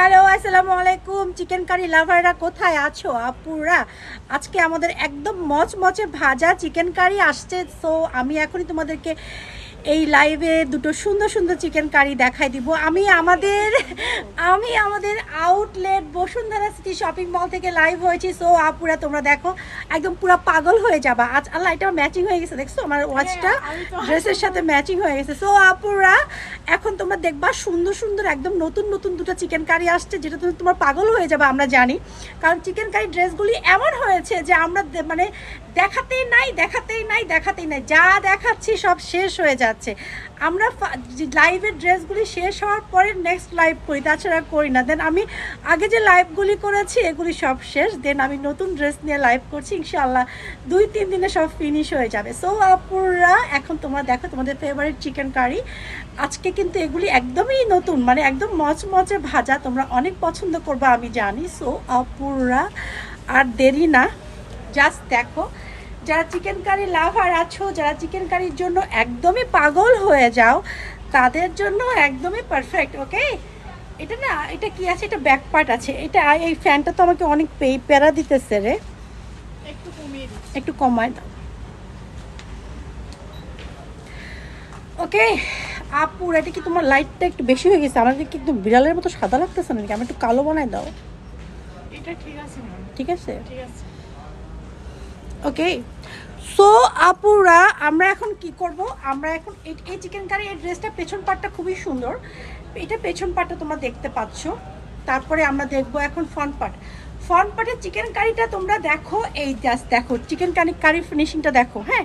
Hello আসসালামু আলাইকুম chicken curry লাভাররা কোথায় আছো আপুরা। আজকে আমাদের একদম মচমচে ভাজা চিকেন কারি আসছে। সো আমি এখনই তোমাদেরকে এই লাইভে দুটো সুন্দর সুন্দর চিকেন কারি দেখাই দিব। আমি আমাদের আউটলেট বসুন্ধরা সিটি শপিং মল থেকে লাইভ হয়েছি। সো আপুরা তোমরা দেখো একদম পুরো পাগল হয়ে যাবা। আজ আল্লাহ এটা ম্যাচিং হয়ে গেছে, দেখছো আমার ওয়াচটা ড্রেসের সাথে ম্যাচিং হয়ে গেছে। সো আপুরা এখন তোমরা দেখবা সুন্দর সুন্দর একদম নতুন নতুন দুটো চিকেন কারি আসছে, যেটা তুমি তোমার পাগল হয়ে যাবে আমরা জানি। কারণ চিকেন কারি ড্রেসগুলি এমন হয়েছে যে আমরা মানে দেখাতেই নাই যা দেখাচ্ছি সব শেষ হয়ে যাচ্ছে। আমরা লাইভের ড্রেসগুলি শেষ হওয়ার পরে নেক্সট লাইভ করি, তাছাড়া করি না। দেন আমি আগে যে লাইভগুলি করেছি এগুলি সব শেষ, দেন আমি নতুন ড্রেস নিয়ে লাইভ করছি। ইনশাআল্লাহ 2-3 দিনে সব ফিনিশ হয়ে যাবে। সো আপুরা এখন তোমরা দেখো তোমাদের ফেভারিট চিকেন কারি। আজকে কিন্তু এগুলি একদমই নতুন, মানে একদম মচমচে ভাজা, তোমরা অনেক পছন্দ করবে আমি জানি। সো আপুরা আর দেরি না, জাস্ট দেখো। যারা চিকেন কারি লাভার আছো, যারা চিকেন কারির জন্য একদমই পাগল হয়ে যাও, তাদের জন্য একদমই পারফেক্ট। ওকে, এটা না, এটা কি আছে, এটা ব্যাক পার্ট আছে। এটা এই ফ্যানটা তো আমাকে অনেক প্যারা দিতেছে রে, একটু কমায় দাও। ওকে আপুর, এটা কি তোমার লাইটটা একটু বেশি হয়ে গেছে? আমাকে কি একটু বিড়ালের মতো সাদা লাগতেছে নাকি? আমি একটু কালো বানাই দাও। এটা ঠিক আছে ম্যাম, ঠিক আছে, ঠিক আছে। ওকে। সো আপুরা আমরা এখন কি করব, আমরা এখন এই চিকেন কারি এই ড্রেসটা পেছন পাটটা খুবই সুন্দর, এটা পেছন পাটটা তোমরা দেখতে পাচ্ছ। তারপরে আমরা দেখব এখন ফ্রন্ট পার্টের চিকেন কারিটা তোমরা দেখো। এই জাস্ট দেখো চিকেন কারি ফিনিশিংটা দেখো। হ্যাঁ,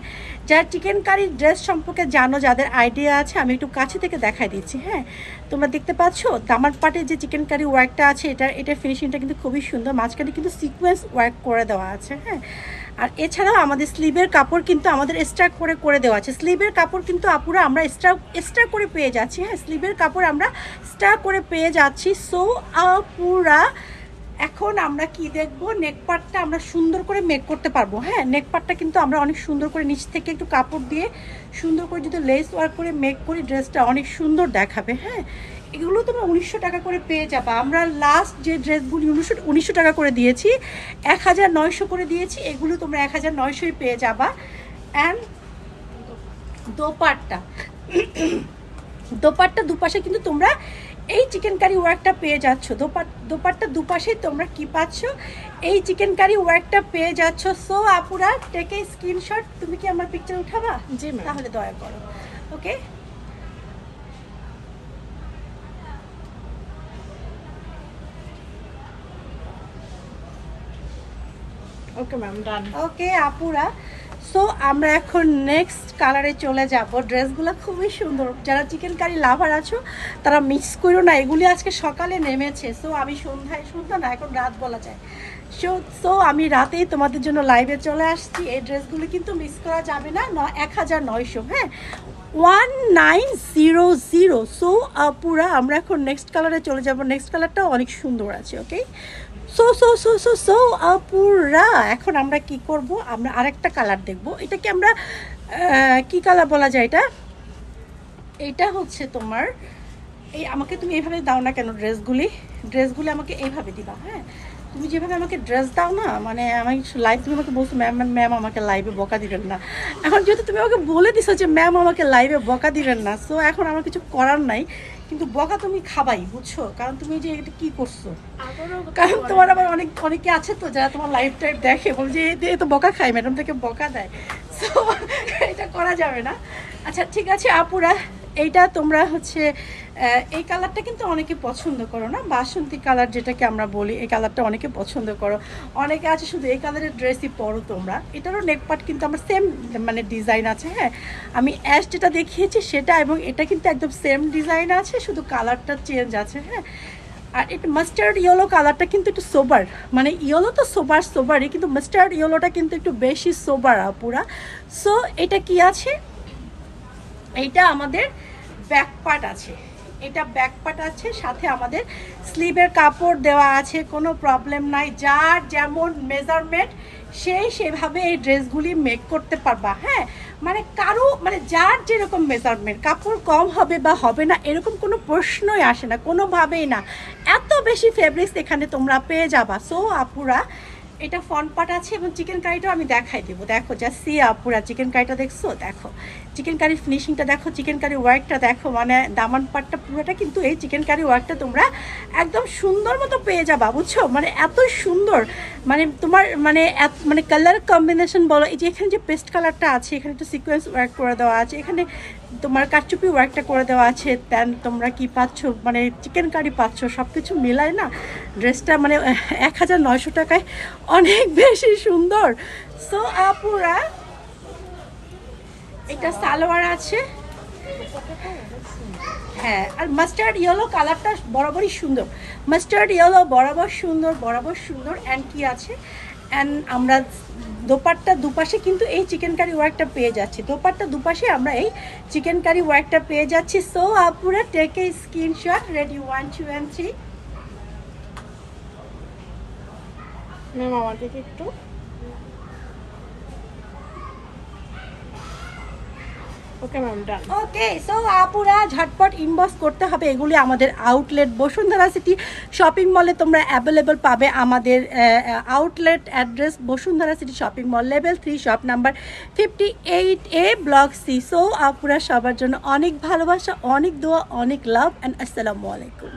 যারা চিকেন কারি ড্রেস সম্পর্কে জানো, যাদের আইডিয়া আছে, আমি একটু কাছে থেকে দেখাই দিচ্ছি। হ্যাঁ, তোমরা দেখতে পাচ্ছ দামার পার্টের যে চিকেন কারি ওয়ার্কটা আছে, এটা ফিনিশিংটা কিন্তু খুবই সুন্দর। মাঝখানে কিন্তু সিকোয়েন্স ওয়ার্ক করে দেওয়া আছে। হ্যাঁ, আর এছাড়াও আমাদের স্লিভের কাপড় কিন্তু আমাদের এক্সট্রা করে দেওয়া আছে। স্লিভের কাপড় কিন্তু আপুরা আমরা এক্সট্রা করে পেয়ে যাচ্ছি। হ্যাঁ, স্লিভের কাপড় আমরা এক্সট্রা করে পেয়ে যাচ্ছি। সো আপুরা এখন আমরা কি দেখবো, নেক পার্টটা আমরা সুন্দর করে মেক করতে পারবো। হ্যাঁ, নেক পার্টটা কিন্তু আমরা অনেক সুন্দর করে নিচ থেকে একটু কাপড় দিয়ে সুন্দর করে যদি লেস ওয়ার্ক করে মেক করি, ড্রেসটা অনেক সুন্দর দেখাবে। হ্যাঁ, এগুলো তোমরা 1900 টাকা করে পেয়ে যাবা। আমরা লাস্ট যে ড্রেসগুলি 1900 টাকা করে দিয়েছি, 1900 করে দিয়েছি, এগুলো তোমরা 1900 পেয়ে যাবা। অ্যান্ড দোপাট্টা দুপাশে কিন্তু তোমরা এই চিকেন কারি ওয়ার্কটা পেয়ে যাচ্ছ। দোপাট্টা দুপাশেই তোমরা কি পাচ্ছ, এই চিকেন কারি ওয়ার্কটা পেয়ে যাচ্ছ। সো আপুরা টেক এ স্ক্রিনশট। তুমি কি আমার পিকচার উঠাবা? জি ম্যাম। তাহলে দয়া করো। ওকে, ওকে ম্যাম, ডান। ওকে আপুরা, সো আমরা এখন নেক্সট কালারে চলে যাব। ড্রেসগুলো খুবই সুন্দর। যারা চিকেন কারি লাভার আছো তারা মিস করো না, এগুলি আজকে সকালে নেমেছে। সো আমি সন্ধ্যা না, এখন রাত বলা যায়। সো আমি রাতেই তোমাদের জন্য লাইভে চলে আসছি। এই ড্রেসগুলো কিন্তু মিস করা যাবে না। 1900, হ্যাঁ, 1900। সো পুরা আমরা এখন নেক্সট কালারে চলে যাব। নেক্সট কালারটাও অনেক সুন্দর আছে। ওকে, সো আপুরা এখন আমরা কি করব, আমরা আরেকটা কালার দেখব। এটা কি আমরা কি কালার বলা যায়, এটা হচ্ছে তোমার এই, আমাকে তুমি এইভাবে দাও না কেন ড্রেসগুলি আমাকে এইভাবে দিবা। হ্যাঁ, তুমি যেভাবে আমাকে ড্রেস দাও না, মানে আমি লাইভ, তুমি আমাকে বলছো ম্যাম আমাকে লাইভে বকা দিবেন না। এখন যেহেতু তুমি আমাকে বলে দিছো যে ম্যাম আমাকে লাইভে বকা দিবেন না, সো এখন আমার কিছু করার নাই, কিন্তু বকা তুমি খাবাই, বুঝছো? কারণ তুমি যে এটা কি করছো, কারণ তোমার আবার অনেকে আছে তো যারা তোমার লাইভ টাইপ দেখে, বল যে এ তো বকা খায়, ম্যাডাম থেকে বকা দেয়। সো এটা করা যাবে না। আচ্ছা ঠিক আছে আপুরা, এইটা তোমরা হচ্ছে এই কালারটা কিন্তু অনেকে পছন্দ করো না, বাসন্তী কালার যেটাকে আমরা বলি, এই কালারটা অনেকে পছন্দ করো। অনেকে আছে শুধু এই কালারের ড্রেসই পরো তোমরা। এটারও নেক পার্ট কিন্তু আমার সেম মানে ডিজাইন আছে। হ্যাঁ, আমি অ্যাশ যেটা দেখিয়েছি সেটা এবং এটা কিন্তু একদম সেম ডিজাইন আছে, শুধু কালারটা চেঞ্জ আছে। হ্যাঁ, আর এটা মাস্টার্ড ইয়েলো কালারটা কিন্তু একটু সোবার, মানে ইয়েলো তো সোবারই, কিন্তু মাস্টার্ড ইয়েলোটা কিন্তু একটু বেশি সোবার আপুরা। সো এটা কি আছে, এইটা আমাদের ব্যাক পার্ট আছে, এটা ব্যাক পার্ট আছে, সাথে আমাদের স্লিভের কাপড় দেওয়া আছে, কোনো প্রবলেম নাই। যার যেমন মেজারমেন্ট সেভাবে এই ড্রেসগুলি মেক করতে পারবা। হ্যাঁ, মানে কারো মানে যার যেরকম মেজারমেন্ট, কাপড় কম হবে বা হবে না এরকম কোনো প্রশ্নই আসে না, কোনোভাবেই না। এত বেশি ফেব্রিক্স এখানে তোমরা পেয়ে যাবা। সো আপুরা, এটা ফ্রন্ট পার্ট আছে এবং চিকেন কারিটাও আমি দেখাই দেবো। দেখো যা সি আপুরা, চিকেন কারিটা দেখছো, দেখো চিকেন কারি ফিনিশিংটা দেখো, চিকেন কারি ওয়ার্কটা দেখো, মানে দামান পার্টটা পুরোটা কিন্তু এই চিকেন কারি ওয়ার্কটা তোমরা একদম সুন্দর মতো পেয়ে যাবা, বুঝছো? মানে এত সুন্দর, মানে তোমার মানে মানে কালার কম্বিনেশন বলো, এই যে এখানে যে পেস্ট কালারটা আছে, এখানে একটু সিকোয়েন্স ওয়ার্ক করে দেওয়া আছে, এখানে তোমার কারচুপি ওয়ার্কটা করে দেওয়া আছে, দেন তোমরা কি পাচ্ছ, মানে চিকেন কারি পাচ্ছ, সব কিছু মিলায় না ড্রেসটা মানে 1900 টাকায় অনেক বেশি সুন্দর। সো আপুরা, এটা সালোয়ার আছে, হ্যাঁ, আর মাস্টার্ড ইয়েলো কালারটা বরাবরই সুন্দর, মাস্টার্ড ইয়েলো বরাবর সুন্দর, বরাবর সুন্দর। অ্যান্ড কি আছে, অ্যান্ড আমরা দোপাট্টা দুপাশে কিন্তু এই চিকেন কারি ওয়ার্কটা পেয়ে যাচ্ছি, দোপাট্টা দুপাশে আমরা এই চিকেন কারি ওয়ার্কটা পেয়ে যাচ্ছি। সো আপুরা, take a screenshot, ready 1 2 and 3। Ma'am আমার দিকে একটু। ওকে ম্যাম, ডান। ওকে, সো আপুরা ঝটপট ইনবক্স করতে হবে। এগুলি আমাদের আউটলেট বসুন্ধরা সিটি শপিং মলে তোমরা অ্যাভেলেবল পাবে। আমাদের outlet address Bashundhara city shopping mall, level 3, shop number 58A, block C. So আপুরা, সবার জন্য অনেক ভালোবাসা, অনেক দোয়া, অনেক লাভ অ্যান্ড আসসালামু আলাইকুম।